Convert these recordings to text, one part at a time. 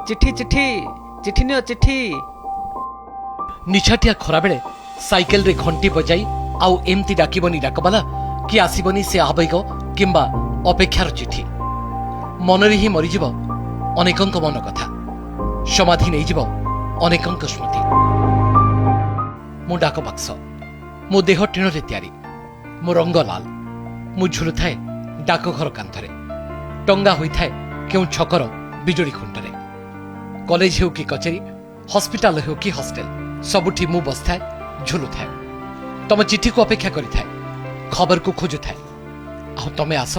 चिट्ठी चिट्ठी चिट्ठी नियो चिट्ठी। निछाटिया खरा बेले साइकेल रे घंटी बजाई आउ एमती डाकिबनी डाकबाला कि आसीबनी से आवेग किंबा अपेक्षार चिट्ठी। मनरे ही मरीजिब अनेकंक मन कथा, समाधि नहीं जीव अनेकंक स्मृति। मु डाक बाक्स, मो देह टीण रे तैयारी, मो रंग लाल, मु झुलुथाए डाकघर कांथरे, टंगा होइथाए केउ छकर बिजोड़ी खुंटरे। कॉलेज हेउ कि कचेरी, हॉस्पिटल हेउ कि हॉस्टेल, सबुठी मु बसथाए झुलुथाए। तम चिट्ठी को अपेक्षा करिथाए, खबर को खोजुथाए। आ तमे आस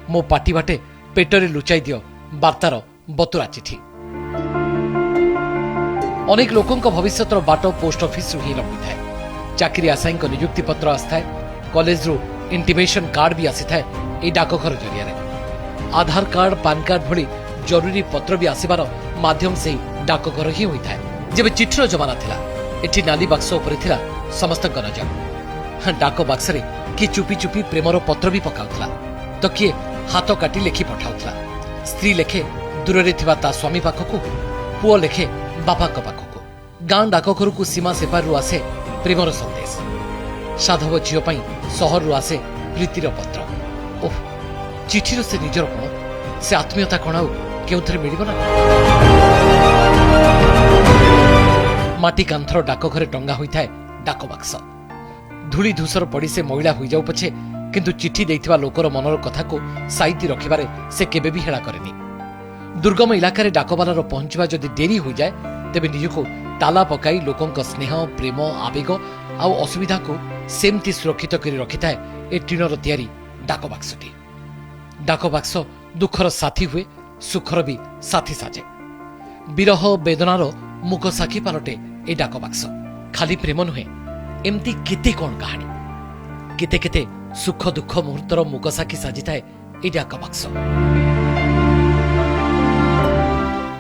मो पाटी बाटे पेटरे लुचाई दियो वार्तार बतुरा चिट्ठी। अनेक लोकंक भविष्यतर बाट पोस्ट ऑफिस रु ही लंबी थाए। चाकरी आशायी नियुक्ति पत्र आसथाए, कॉलेज रु इंटिमेशन कार्ड भी आसी थाए ए डाकघर जरिया रे। आधार कार्ड, पान कार्ड भली जरूरी पत्र भी आसीबार माध्यम से डाकघर ही होई थाए। जेबे चिठीर जमाना थिला, एठी नाली बाक्स उपरे थिला समस्तक नजर। डाक बाक्स रे कि चुपी चुपी प्रेमर पत्र भी पकाउथला, तो किए हाथ काटी लेखि पठाउथला। स्त्री लेखे दूर रे थिबा ता स्वामी पाखकु, पुओ लेखे बापा को पाखकु। गां डाकघर को सीमा सेपार रु आसे प्रेमर संदेश। साधव झील पाई सहर रु आसे प्रीतिर पत्र। ओह, चिठीर से निजर कोण, से आत्मीयता कोण आउ केउथरे मिलिबो ना। माटी कांथर डाकघरे टंगा होइथाए डाक बाक्स। धूली धूसर पड़ी से मैला हो जाऊ पछे, किंतु चिठी देइथिबा लोकर मनर कथा को साइती रखिबारे से केबे भी हेळा करेनी। दुर्गम इलाका रे डाकबालार पहुंचवा जदि डेरी हो जाए, तेबे निजको ताला पकाई लोकंक स्नेह, प्रेम, आवेग आउ असुविधा को सेमती सुरक्षित करी रखिथाए ए टीणर तैयारी डाक बाक्सटी। डाक बाक्स दुखर साथी हुए, सुखर भी साथी साजे। विरह वेदनार मुख साखी पालटे ए डाक बाक्स। खाली प्रेम नुहे, एमती केते कोन कहानी, केते केते सुख दुख मुहूर्तर मुख साखी साजिथाए ए डाक बाक्स।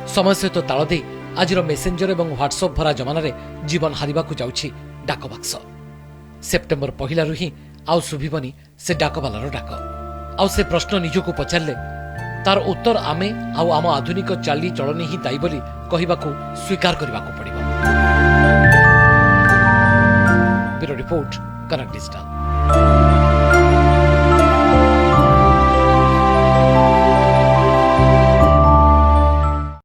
समय सहित ताल दे आज मेसेंजर और व्हाट्सएप भरा जमाना रे जीवन हारिबा को जाउछि डाक बाक्स। सेप्टेम्बर पहिला रु ही आउ सुभिबनी से डाकबालार डाक। आउ से प्रश्न निजको पचारले तार उत्तर आमे आउ आम आधुनिक चाली चलनी ही दायी बोली कहिबाकू स्वीकार करिबाकू पड़िबो। ब्यूरो रिपोर्ट, कनक डिजिटल।